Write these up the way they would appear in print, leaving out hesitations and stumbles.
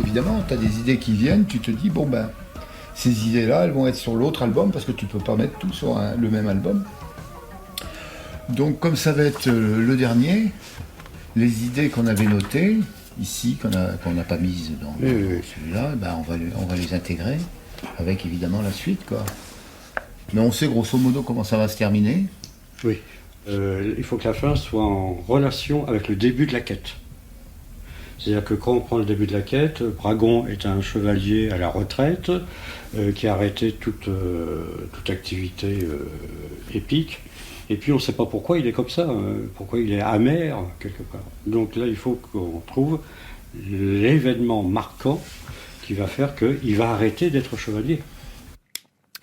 évidemment, tu as des idées qui viennent, tu te dis, bon ben, ces idées-là, elles vont être sur l'autre album, parce que tu peux pas mettre tout sur le même album. Donc comme ça va être le dernier, les idées qu'on avait notées, ici, qu'on n'a pas mises dans celui-là, ben, on va les intégrer, avec évidemment la suite, quoi. Mais on sait grosso modo comment ça va se terminer. Oui. Il faut que la fin soit en relation avec le début de la quête. C'est-à-dire que quand on prend le début de la quête, Bragon est un chevalier à la retraite qui a arrêté toute activité épique. Et puis on ne sait pas pourquoi il est comme ça, pourquoi il est amer quelque part. Donc là, il faut qu'on trouve l'événement marquant qui va faire qu'il va arrêter d'être chevalier.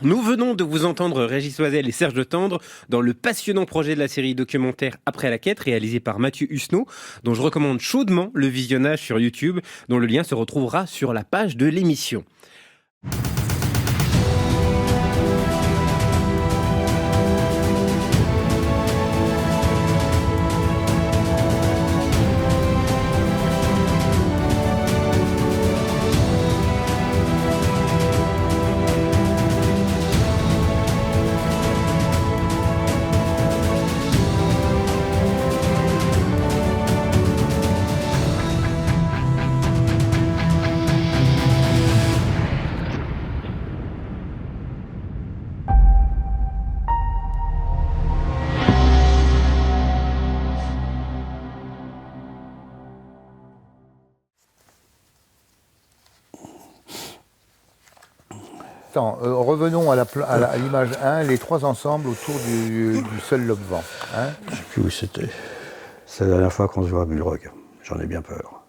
Nous venons de vous entendre Régis Oisel et Serge Letendre dans le passionnant projet de la série documentaire Après la quête, réalisé par Mathieu Husneau, dont je recommande chaudement le visionnage sur YouTube, dont le lien se retrouvera sur la page de l'émission. Attends, revenons à l'image 1, les trois ensemble autour du seul lobe-vent. Hein, Je ne sais plus où c'était. C'est la dernière fois qu'on se voit à Bulrog. J'en ai bien peur.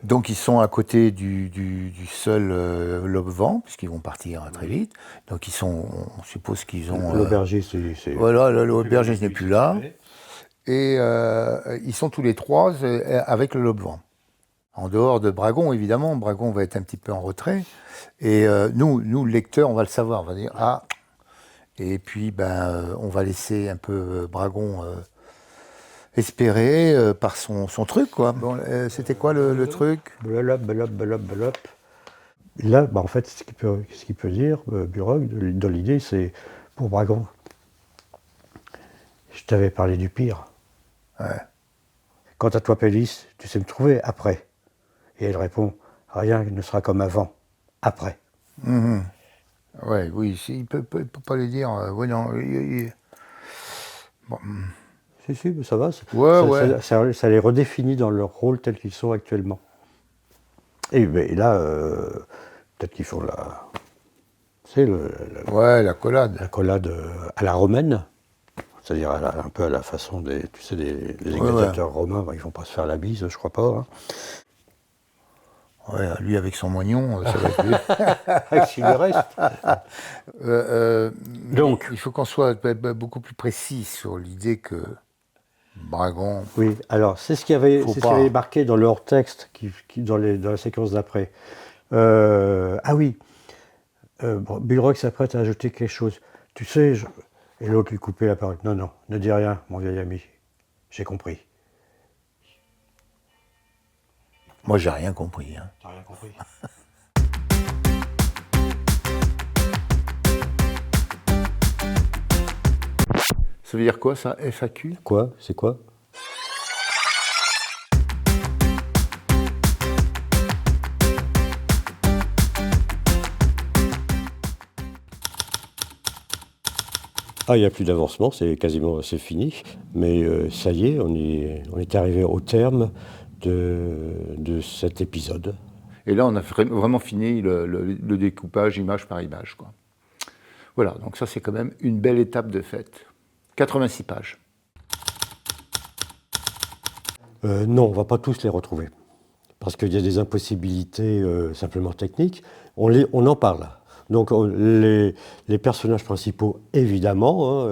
donc ils sont à côté du seul lobe-vent, puisqu'ils vont partir très vite. Donc on suppose qu'ils ont... L'aubergiste, c'est... Voilà, l'aubergiste n'est plus là. Et ils sont tous les trois avec le lobe-vent. En dehors de Bragon, évidemment, Bragon va être un petit peu en retrait. Et nous, le lecteur, on va le savoir. On va dire, ah. Et puis, on va laisser un peu Bragon espérer par son truc, quoi. Bon, c'était quoi le truc ? Belop. Là, en fait, ce qu'il peut dire, Burog, dans l'idée, c'est pour Bragon. Je t'avais parlé du pire. Ouais. Quant à toi, Pélis, tu sais me trouver après. Et elle répond, rien ne sera comme avant, après. Mmh. Ouais, oui, il peut pas le dire. Ouais, non. Bon. Si, mais ça va. Ouais. Ça les redéfinit dans leur rôle tel qu'ils sont actuellement. Et là, peut-être qu'ils font la... Tu sais, la collade. La collade à la romaine. C'est-à-dire un peu à la façon des gladiateurs romains, ils ne vont pas se faire la bise, je crois pas. Hein. Ouais, lui avec son moignon, ça va être lui. Avec le reste. Donc, il faut qu'on soit beaucoup plus précis sur l'idée que Bragon... Oui, alors c'est ce qu'il y avait marqué dans leur texte, dans la séquence d'après. Bulrog s'apprête à ajouter quelque chose. Tu sais, et l'autre lui coupait la parole. Non, ne dis rien, mon vieil ami. J'ai compris. Moi, j'ai rien compris. Hein. T'as rien compris. Ça veut dire quoi, ça, FAQ ? Quoi ? C'est quoi ? Il n'y a plus d'avancement, c'est fini. Mais ça y est, on est arrivé au terme de cet épisode. Et là, on a vraiment fini le découpage image par image, quoi. Voilà, donc ça, c'est quand même une belle étape de fête. 86 pages. Non, on ne va pas tous les retrouver. Parce qu'il y a des impossibilités simplement techniques. On en parle. Donc les personnages principaux, évidemment.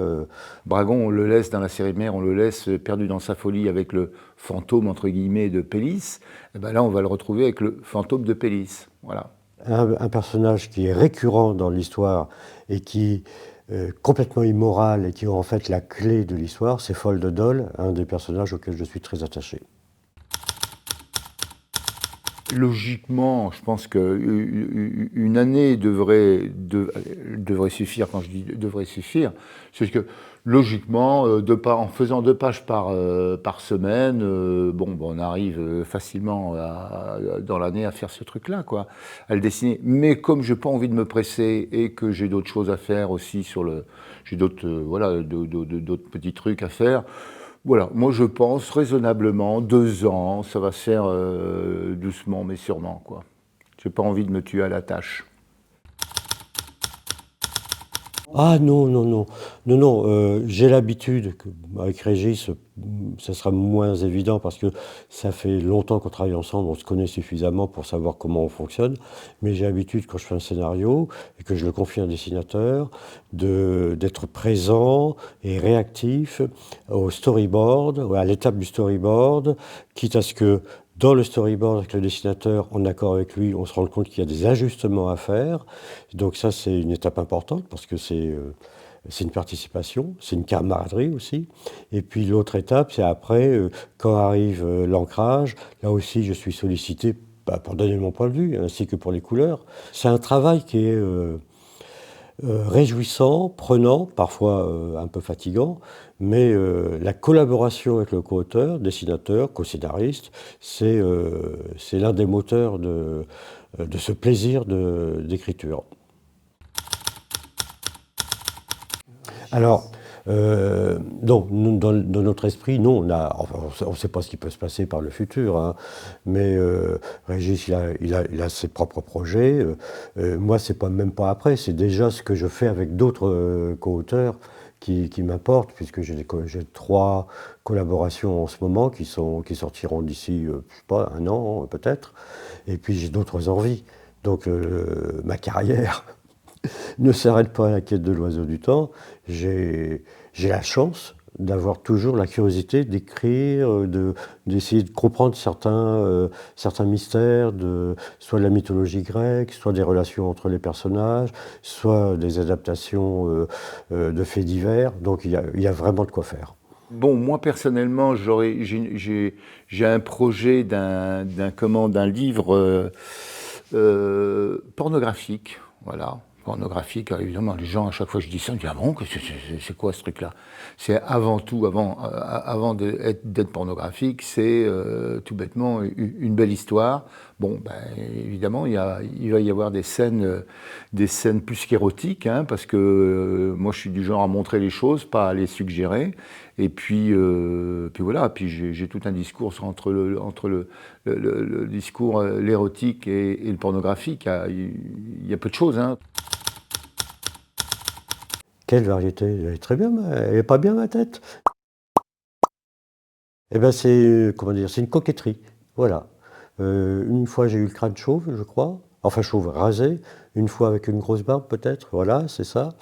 Bragon, on le laisse dans la série mère, on le laisse perdu dans sa folie avec le fantôme, entre guillemets, de Pélis. Et là, on va le retrouver avec le fantôme de Pélis. Voilà. Un personnage qui est récurrent dans l'histoire et qui est complètement immoral et qui est en fait la clé de l'histoire, c'est Fold Dol, un des personnages auxquels je suis très attaché. Logiquement, je pense qu'une année devrait suffire. Quand je dis devrait suffire, c'est que logiquement, en faisant 2 pages par semaine, on arrive facilement dans l'année à faire ce truc-là, quoi, à le dessiner. Mais comme j'ai pas envie de me presser et que j'ai d'autres choses à faire aussi j'ai d'autres d'autres petits trucs à faire. Voilà, moi je pense raisonnablement, 2 ans, ça va se faire doucement mais sûrement, quoi. J'ai pas envie de me tuer à la tâche. Ah non, non, non, non, non, j'ai l'habitude, avec Régis, ça sera moins évident parce que ça fait longtemps qu'on travaille ensemble, on se connaît suffisamment pour savoir comment on fonctionne, mais j'ai l'habitude quand je fais un scénario et que je le confie à un dessinateur, d'être présent et réactif au storyboard, à l'étape du storyboard, quitte à ce que dans le storyboard avec le dessinateur, en accord avec lui, on se rend compte qu'il y a des ajustements à faire. Donc ça, c'est une étape importante parce que c'est une participation, c'est une camaraderie aussi. Et puis l'autre étape, c'est après, quand arrive l'ancrage, là aussi, je suis sollicité pour donner mon point de vue, ainsi que pour les couleurs. C'est un travail qui est réjouissant, prenant, parfois un peu fatigant, mais la collaboration avec le co-auteur, dessinateur, co-scénariste, c'est l'un des moteurs de ce plaisir d'écriture. Alors, non, nous, dans notre esprit, non, on ne sait pas ce qui peut se passer par le futur, hein, mais Régis, il a ses propres projets. Moi, c'est même pas après, c'est déjà ce que je fais avec d'autres co-auteurs qui m'importent, puisque j'ai 3 collaborations en ce moment qui sortiront d'ici, je sais pas, 1 an peut-être, et puis j'ai d'autres envies. Donc ma carrière ne s'arrête pas à la quête de l'oiseau du temps. J'ai la chance d'avoir toujours la curiosité d'écrire, d'essayer de comprendre certains mystères, soit de la mythologie grecque, soit des relations entre les personnages, soit des adaptations de faits divers. Donc il y a vraiment de quoi faire. Bon, moi personnellement, j'ai un projet d'un livre pornographique, voilà. Pornographique, évidemment, les gens, à chaque fois que je dis ça, ils me disent « Ah bon, c'est quoi ce truc-là » C'est avant tout, avant d'être pornographique, c'est tout bêtement une belle histoire. Bon, évidemment, il va y avoir des scènes plus qu'érotiques, hein, parce que moi, je suis du genre à montrer les choses, pas à les suggérer. Et puis voilà, puis j'ai tout un discours entre le discours, l'érotique et le pornographique. Il y a peu de choses, hein. Quelle variété? Elle est très bien, elle est pas bien ma tête. Eh ben c'est, comment dire, c'est une coquetterie, voilà. Une fois j'ai eu le crâne chauve, je crois, enfin chauve rasé, une fois avec une grosse barbe peut-être, voilà, c'est ça.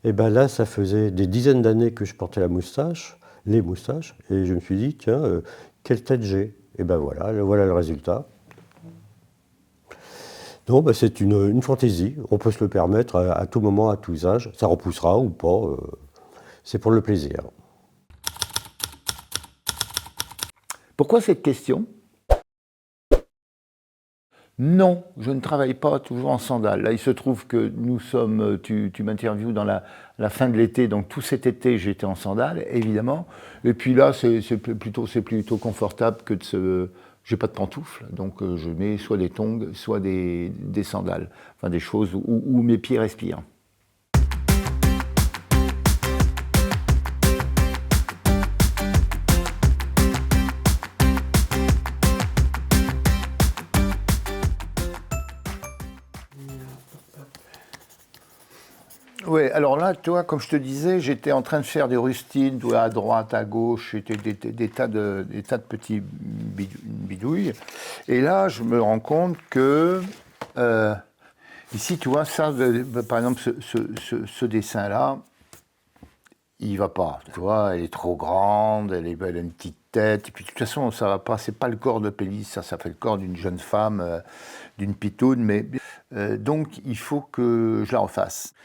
Et ben là, ça faisait des dizaines d'années que je portais les moustaches, et je me suis dit, tiens, quelle tête j'ai? Et ben voilà le résultat. Non, ben c'est une fantaisie, on peut se le permettre à tout moment, à tous âges, ça repoussera ou pas, c'est pour le plaisir. Pourquoi cette question? Non, je ne travaille pas toujours en sandales. Là, il se trouve que tu m'interviewes dans la fin de l'été, donc tout cet été, j'étais en sandales, évidemment. Et puis là, c'est plutôt confortable que j'ai pas de pantoufles, donc je mets soit des tongs, soit des sandales. Enfin, des choses où mes pieds respirent. Oui, alors là, toi, comme je te disais, j'étais en train de faire des rustines, à droite, à gauche, c'était des tas de petits bidouilles. Et là, je me rends compte que, ici, tu vois, ça, par exemple, ce dessin-là, il va pas. Tu vois, elle est trop grande, elle a une petite tête, et puis de toute façon, ça va pas, c'est pas le corps de Pélis, ça fait le corps d'une jeune femme, d'une pitoune, mais donc il faut que je la refasse.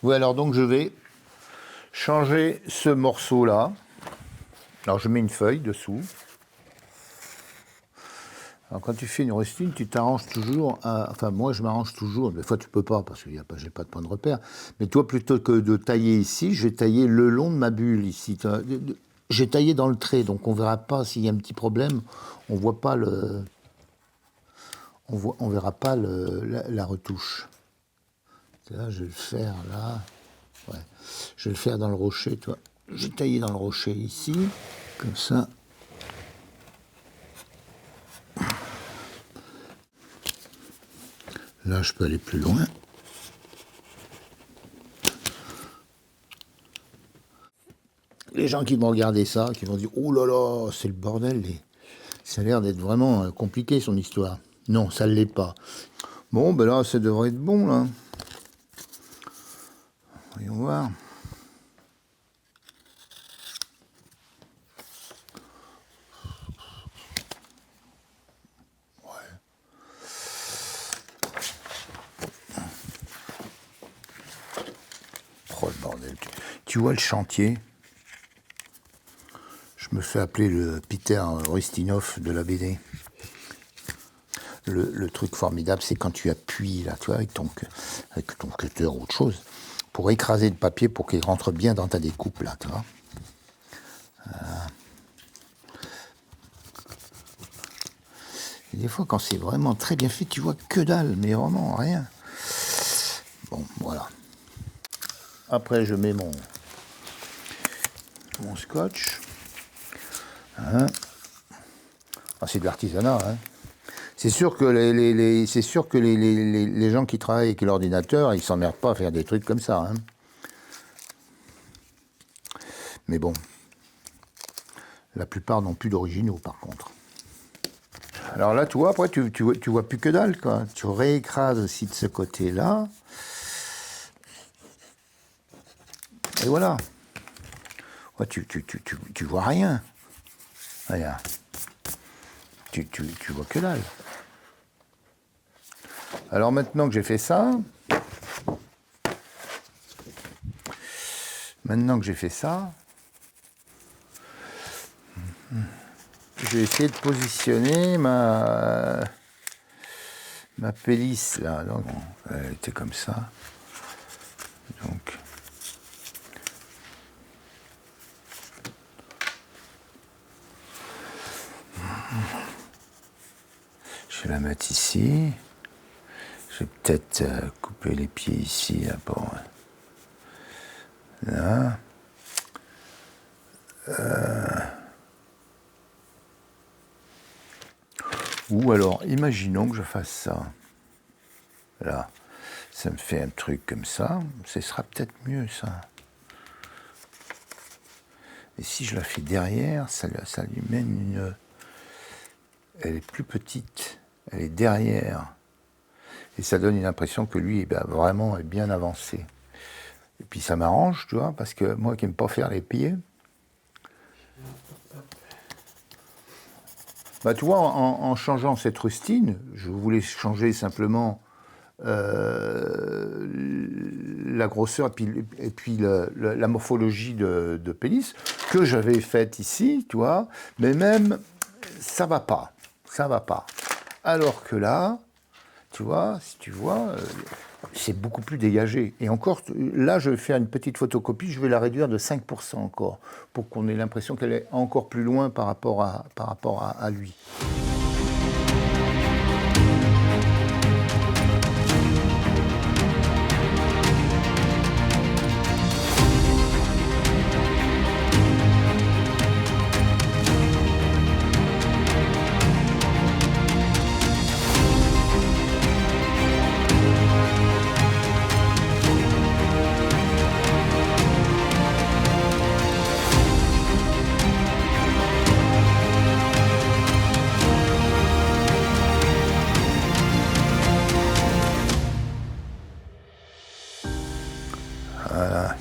Oui, alors donc je vais changer ce morceau-là. Alors je mets une feuille dessous. Alors quand tu fais une rustine, tu t'arranges toujours, enfin moi je m'arrange toujours, des fois tu peux pas parce que j'ai pas de point de repère, mais toi plutôt que de tailler ici, je vais tailler le long de ma bulle ici. J'ai taillé dans le trait, donc on verra pas s'il y a un petit problème, on voit pas on verra pas la retouche. Là, je vais le faire là, ouais. Je vais le faire dans le rocher, toi. J'ai taillé dans le rocher ici, comme ça. Là, je peux aller plus loin. Les gens qui vont regarder ça, qui vont dire « Oh là là, c'est le bordel, ça a l'air d'être vraiment compliqué son histoire. » Non, ça ne l'est pas. Bon, ben là, ça devrait être bon, là. Voyons voir. Oh, le bordel. Tu vois le chantier? Je me fais appeler le Peter Ustinov de la BD. Le truc formidable, c'est quand tu appuies, là, tu vois, avec ton cutter ou autre chose, pour écraser le papier pour qu'il rentre bien dans ta découpe, là, tu vois. Et des fois, quand c'est vraiment très bien fait, tu vois que dalle, mais vraiment rien. Bon, voilà. Après, je mets mon scotch. Hein. Ah, c'est de l'artisanat. Hein. C'est sûr que les gens qui travaillent avec l'ordinateur, ils s'emmerdent pas à faire des trucs comme ça. Hein. Mais bon, la plupart n'ont plus d'originaux, par contre. Alors là, tu vois, après, tu vois plus que dalle, quoi. Tu réécrases aussi de ce côté-là. Et voilà. Ouais, tu vois rien. Regarde. Tu vois que dalle. Alors maintenant que j'ai fait ça, je vais essayer de positionner ma pélisse là. Donc, elle était comme ça. Donc, je vais la mettre ici. Je vais peut-être couper les pieds ici, là, pour... Là. Ou alors, imaginons que je fasse ça. Là. Ça me fait un truc comme ça. Ce sera peut-être mieux, ça. Et si je la fais derrière, ça lui mène une... Elle est plus petite. Elle est derrière. Et ça donne une impression que lui, vraiment est bien avancé. Et puis ça m'arrange, tu vois, parce que moi qui n'aime pas faire les pieds, tu vois, en changeant cette rustine, je voulais changer simplement la grosseur et puis la morphologie de pénis que j'avais faite ici, tu vois, mais même ça va pas. Alors que là, tu vois, si tu vois, c'est beaucoup plus dégagé. Et encore, là, je vais faire une petite photocopie, je vais la réduire de 5% encore, pour qu'on ait l'impression qu'elle est encore plus loin par rapport à lui. Voilà,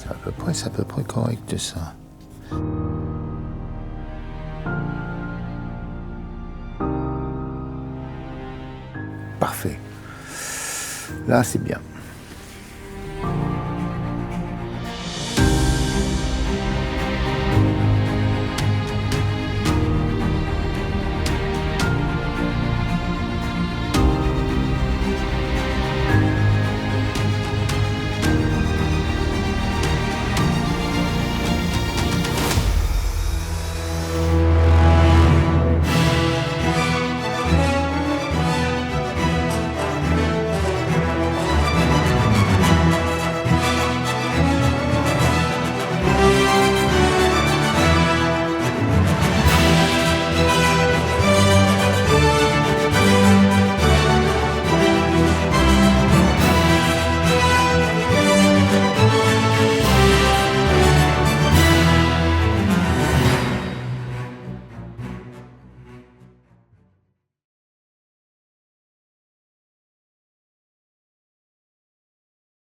c'est à peu près correct ça. Parfait. Là, c'est bien.